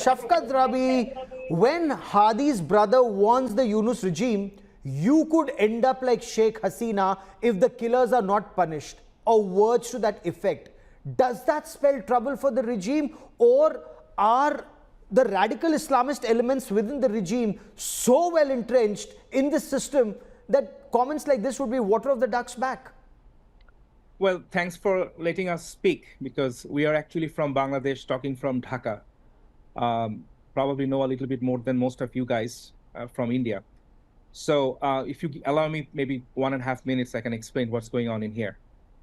Shafqat Rabbee, when Hadi's brother warns the Yunus regime, you could end up like Sheikh Hasina if the killers are not punished, or words to that effect. Does that spell trouble for the regime, or are the radical Islamist elements within the regime so well entrenched in the system that comments like this would be water of the duck's back? Well, thanks for letting us speak, because we are actually from Bangladesh, talking from Dhaka. Probably know a little bit more than most of you guys from India. So if you allow me maybe 1.5 minutes, I can explain what's going on in here.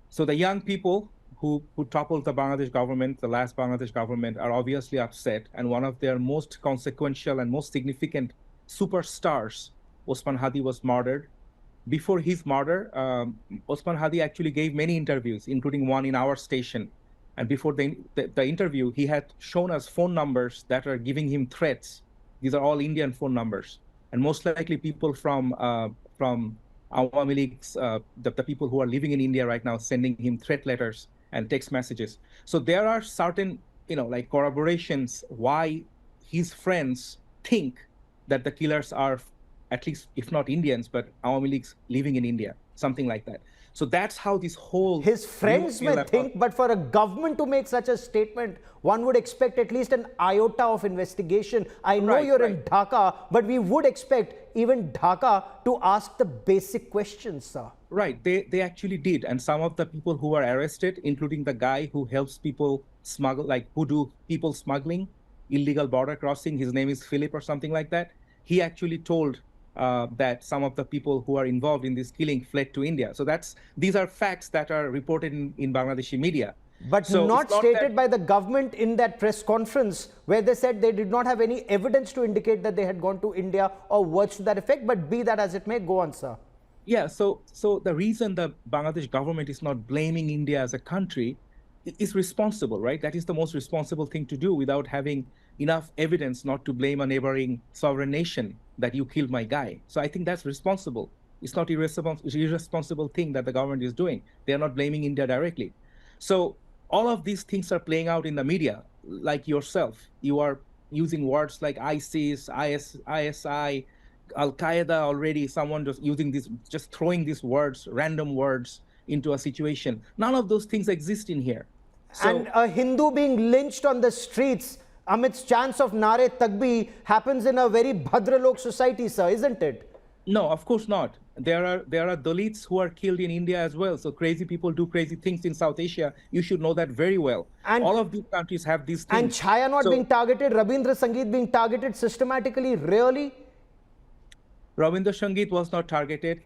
So the young people who toppled the Bangladesh government, the last Bangladesh government, are obviously upset. And one of their most consequential and most significant superstars, Osman Hadi, was murdered. Before his murder, Osman Hadi actually gave many interviews, including one in our station. And before the interview, he had shown us phone numbers that are giving him threats. These are all Indian phone numbers. And most likely people from Awami Leagues, the people who are living in India right now, sending him threat letters and text messages. So there are certain, like corroborations why his friends think that the killers are, at least, if not Indians, but Awami Leagues living in India, something like that. So that's how this whole... His friends may think, but for a government to make such a statement, one would expect at least an iota of investigation. I know you're in Dhaka, but we would expect even Dhaka to ask the basic questions, sir. Right, they actually did. And some of the people who were arrested, including the guy who helps people smuggle, like who do people smuggling, illegal border crossing, his name is Philip or something like that. He actually told that some of the people who are involved in this killing fled to India. So these are facts that are reported in Bangladeshi media. But so not stated by the government in that press conference, where they said they did not have any evidence to indicate that they had gone to India or words to that effect. But be that as it may, go on, sir. Yeah, so the reason the Bangladesh government is not blaming India as a country is responsible, right? That is the most responsible thing to do, without having enough evidence not to blame a neighboring sovereign nation that you killed my guy. So I think that's responsible. It's not irresponsible thing that the government is doing. They are not blaming India directly. So all of these things are playing out in the media, like yourself. You are using words like ISIS, ISI, Al-Qaeda already, someone just using this, just throwing these words, random words into a situation. None of those things exist in here. So, and a Hindu being lynched on the streets amidst chants of Nare Takbir happens in a very Bhadralok society, sir, isn't it? No, of course not. There are Dalits who are killed in India as well. So crazy people do crazy things in South Asia. You should know that very well. And all of these countries have these things. And Chaya not being targeted, Rabindra Sangeet being targeted systematically, really? Rabindra Sangeet was not targeted.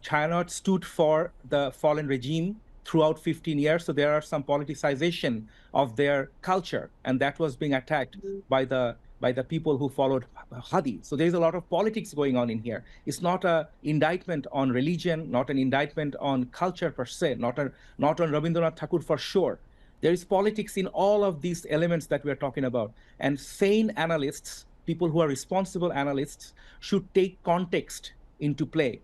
Chaya not stood for the fallen regime throughout 15 years. So there are some politicization of their culture, and that was being attacked by the people who followed Hadi. So there's a lot of politics going on in here. It's not an indictment on religion, not an indictment on culture per se, not on Rabindranath Tagore for sure. There is politics in all of these elements that we're talking about. And sane analysts, people who are responsible analysts, should take context into play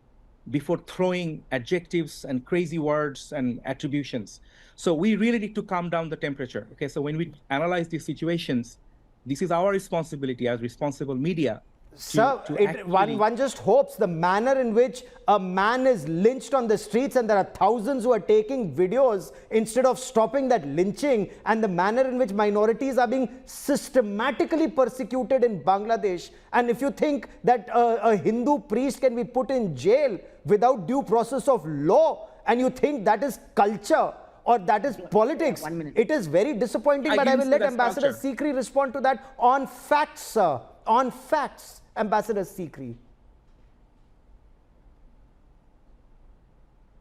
before throwing adjectives and crazy words and attributions. So we really need to calm down the temperature. Okay, so when we analyze these situations, this is our responsibility as responsible media. Sir, one just hopes the manner in which a man is lynched on the streets, and there are thousands who are taking videos instead of stopping that lynching, and the manner in which minorities are being systematically persecuted in Bangladesh. And if you think that a Hindu priest can be put in jail without due process of law, and you think that is culture, or that is politics, it is very disappointing. But I will let Ambassador Sikri respond to that on facts, sir. On facts, Ambassador Sikri.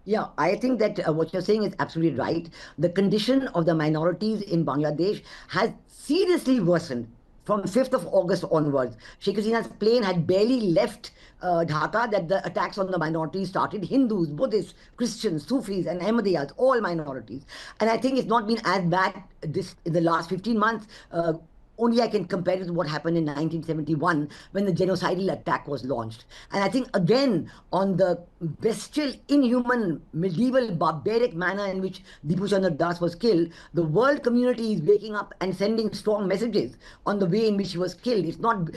Yeah, I think that what you're saying is absolutely right. The condition of the minorities in Bangladesh has seriously worsened from 5th of August onwards. Sheikh Hasina's plane had barely left Dhaka that the attacks on the minorities started. Hindus, Buddhists, Christians, Sufis, and Ahmadiyyas, all minorities. And I think it's not been as bad in the last 15 months. only I can compare it to what happened in 1971 when the genocidal attack was launched. And I think, again, on the bestial, inhuman, medieval, barbaric manner in which Deepu Chandra was killed, the world community is waking up and sending strong messages on the way in which he was killed. It's not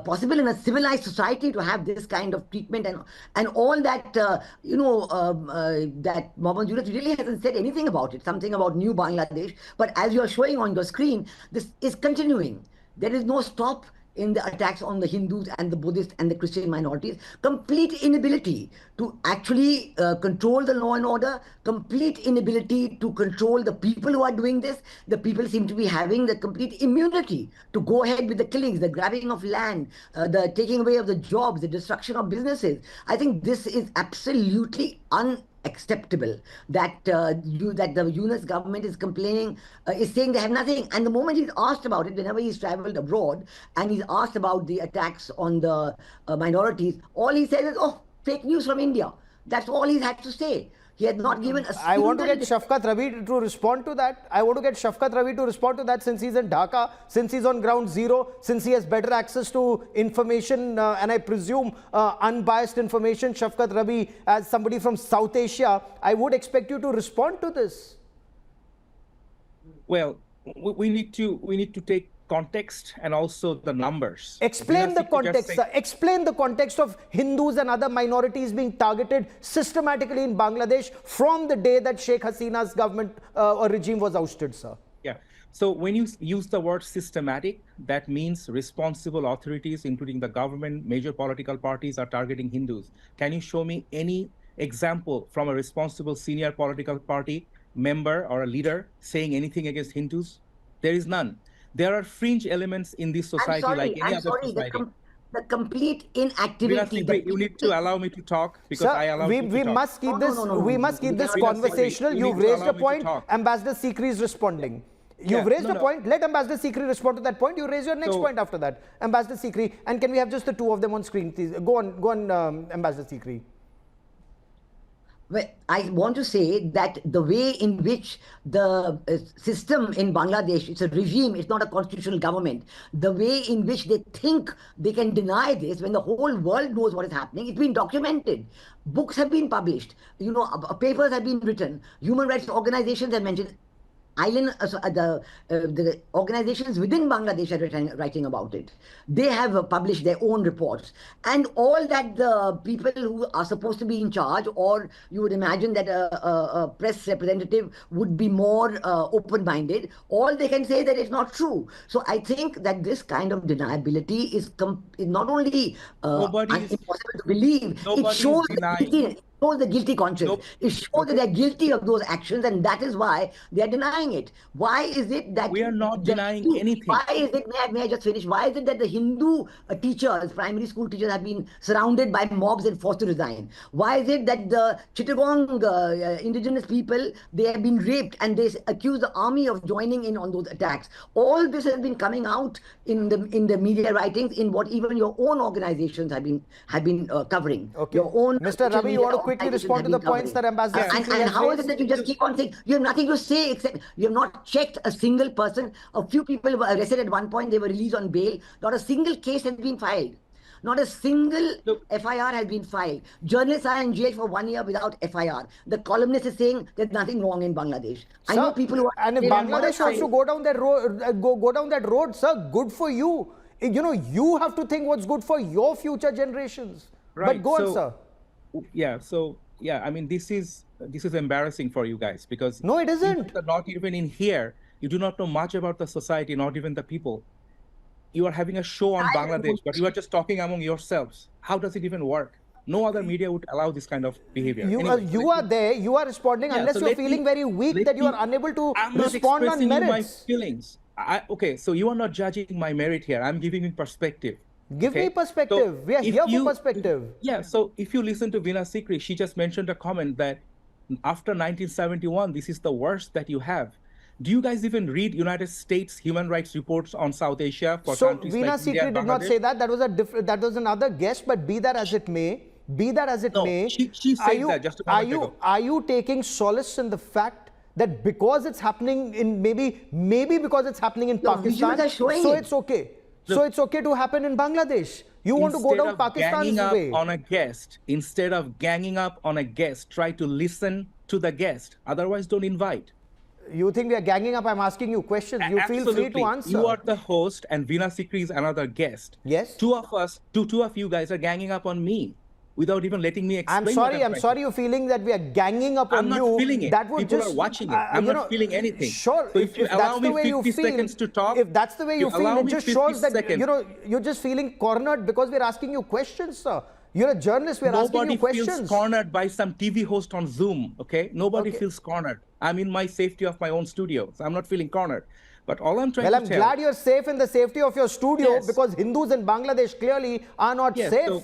possible in a civilized society to have this kind of treatment, and all that, that Mohammed Yunus really hasn't said anything about it, something about new Bangladesh. But as you're showing on your screen, this is continuing. There is no stop in the attacks on the Hindus and the Buddhists and the Christian minorities. Complete inability to actually control the law and order, complete inability to control the people who are doing this. The people seem to be having the complete immunity to go ahead with the killings, the grabbing of land, the taking away of the jobs, the destruction of businesses. I think this is absolutely unacceptable that the Yunus government is complaining, is saying they have nothing. And the moment he's asked about it, whenever he's traveled abroad and he's asked about the attacks on the minorities, all he says is, oh, fake news from India. That's all he's had to say. He had not given a I want to get Shafqat Rabbee to respond to that. I want to get Shafqat Rabbee to respond to that, since he's in Dhaka, since he's on ground zero, since he has better access to information and I presume unbiased information. Shafqat Rabbee, as somebody from South Asia, I would expect you to respond to this. Well, we need to take context and also the numbers. Explain the context. Explain the context of Hindus and other minorities being targeted systematically in Bangladesh from the day that Sheikh Hasina's government or regime was ousted, sir. Yeah. So when you use the word systematic, that means responsible authorities, including the government, major political parties, are targeting Hindus. Can you show me any example from a responsible senior political party member or a leader saying anything against Hindus? There is none. There are fringe elements in this society like any other society. The complete inactivity. You need to allow me to talk, because Sir, I allow you to we talk. must keep this. We must keep this conversational. You've raised a point. Ambassador Sikri is responding. You've raised a point. Let Ambassador Sikri respond to that point. You raise your next point after that, Ambassador Sikri. And can we have just the two of them on screen, please? Go on, Ambassador Sikri. Well, I want to say that the way in which the system in Bangladesh, it's a regime, it's not a constitutional government, the way in which they think they can deny this when the whole world knows what is happening, it's been documented. Books have been published, papers have been written, human rights organizations have mentioned. The organizations within Bangladesh are writing about it. They have published their own reports. And all that the people who are supposed to be in charge, or you would imagine that a press representative would be more open-minded, all they can say that it's not true. So I think that this kind of deniability is not only impossible to believe, it shows the guilty conscience. It shows that they're guilty of those actions, and that is why they're denying it. Why is it that we are not denying anything? Why is it, may I just finish? Why is it that the Hindu teachers, primary school teachers, have been surrounded by mobs and forced to resign? Why is it that the Chittagong indigenous people, they have been raped and they accuse the army of joining in on those attacks? All this has been coming out in the media writings, in what even your own organizations have been covering. Okay. Your own Mr. Rabbee, you want to quickly respond to the points that Ambassador and how is it that you just keep on saying you have nothing to say, except you have not checked a single person? A few people were arrested at one point, they were released on bail. Not a single case has been filed. Not a single FIR has been filed. Journalists are in jail for 1 year without FIR. The columnist is saying there's nothing wrong in Bangladesh. I know people who are... And if Bangladesh wants to go down that road, go down that road, sir, good for you. You have to think what's good for your future generations. Right. But go on, sir. Yeah, I mean, this is embarrassing for you guys, because no, it isn't. Not even in here, you do not know much about the society, not even the people. You are having a show on Bangladesh, but you are just talking among yourselves. How does it even work? No other media would allow this kind of behavior. You are there, you are responding, unless you're feeling very weak that you are unable to respond on merits. My feelings. Okay, so you are not judging my merit here. I'm giving you perspective. Give me perspective. So we are here for perspective. Yeah, so if you listen to Veena Sikri, she just mentioned a comment that after 1971, this is the worst that you have. Do you guys even read United States human rights reports on South Asia for countries like India and Bangladesh? Veena Sikri did not say that. That was another guess, but be that as it may, she said that just a moment ago. Are you taking solace in the fact that because it's happening in maybe because it's happening in Pakistan, so it's okay. So it's okay to happen in Bangladesh. You want to go down Pakistan's way. Instead of ganging up on a guest, try to listen to the guest. Otherwise, don't invite. You think we are ganging up? I'm asking you questions. You feel free to answer. You are the host and Veena Sikri is another guest. Yes. Two of you guys are ganging up on me without even letting me explain. I'm sorry you're feeling that we are ganging up on you. I'm not feeling it. That would People are watching it. I'm not feeling anything. Sure. So if you allow me 50 seconds to talk, if that's the way you feel, it just shows that you're just feeling cornered because we're asking you questions, sir. You're a journalist. We're asking you questions. Nobody feels cornered by some TV host on Zoom. Okay, nobody feels cornered. I'm in my safety of my own studio, so I'm not feeling cornered. But all I'm trying to tell. Well, I'm glad you're safe in the safety of your studio because Hindus in Bangladesh clearly are not safe. So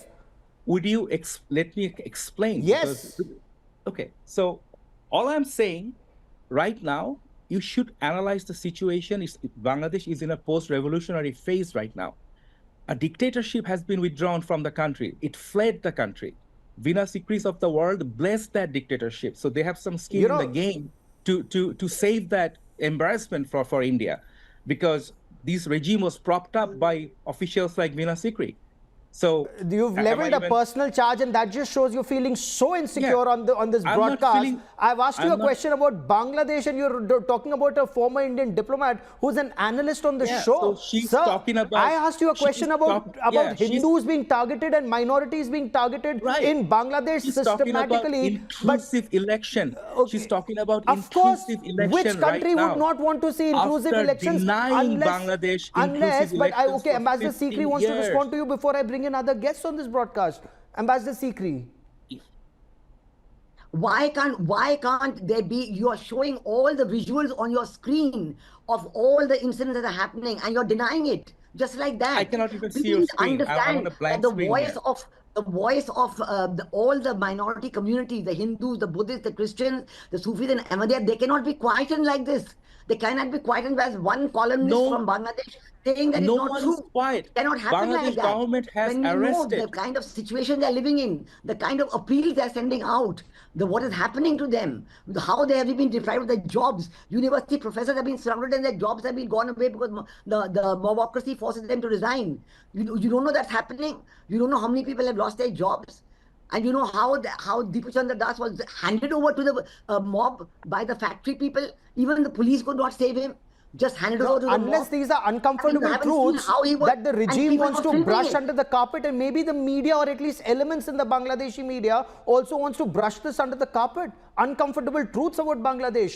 would you let me explain? Yes. Okay. So all I'm saying right now, you should analyze the situation. Bangladesh is in a post-revolutionary phase right now. A dictatorship has been withdrawn from the country. It fled the country. Veena Sikris of the world blessed that dictatorship. So they have some skin in the game to save that embarrassment for India, because this regime was propped up by officials like Veena Sikri. So you've leveled a personal charge, and that just shows you're feeling so insecure on this broadcast. I've asked you a question about Bangladesh, and you're talking about a former Indian diplomat who's an analyst on the show. So she's talking about. I asked you a question about Hindus being targeted and minorities being targeted in Bangladesh systematically. Inclusive election. She's talking about inclusive election. Which country would not want to see inclusive elections unless Ambassador Sikri wants to respond to you before I bring in other guests on this broadcast. Ambassador Sikri. Why can't there be, you are showing all the visuals on your screen of all the incidents that are happening and you're denying it just like that. I cannot even see your screen. Understand that the voice of all the minority communities, the Hindus, the Buddhists, the Christians, the Sufis and Ahmadiyya, they cannot be quietened like this. They cannot be quietened as one columnist from Bangladesh saying that it's not true. Quiet. Cannot happen Bangladesh like that. Government has when you arrested. know the kind of situation they're living in, the kind of appeals they're sending out, what is happening to them, how they have been deprived of their jobs. University professors have been surrounded and their jobs have been gone away because the mobocracy forces them to resign. You don't know that's happening. You don't know how many people have lost their jobs. And you know how Deepu Chandra Das was handed over to the mob by the factory people. Even the police could not save him. Just handed over to the mob. Unless these are uncomfortable truths that the regime wants to brush under the carpet, and maybe the media, or at least elements in the Bangladeshi media, also wants to brush this under the carpet. Uncomfortable truths about Bangladesh.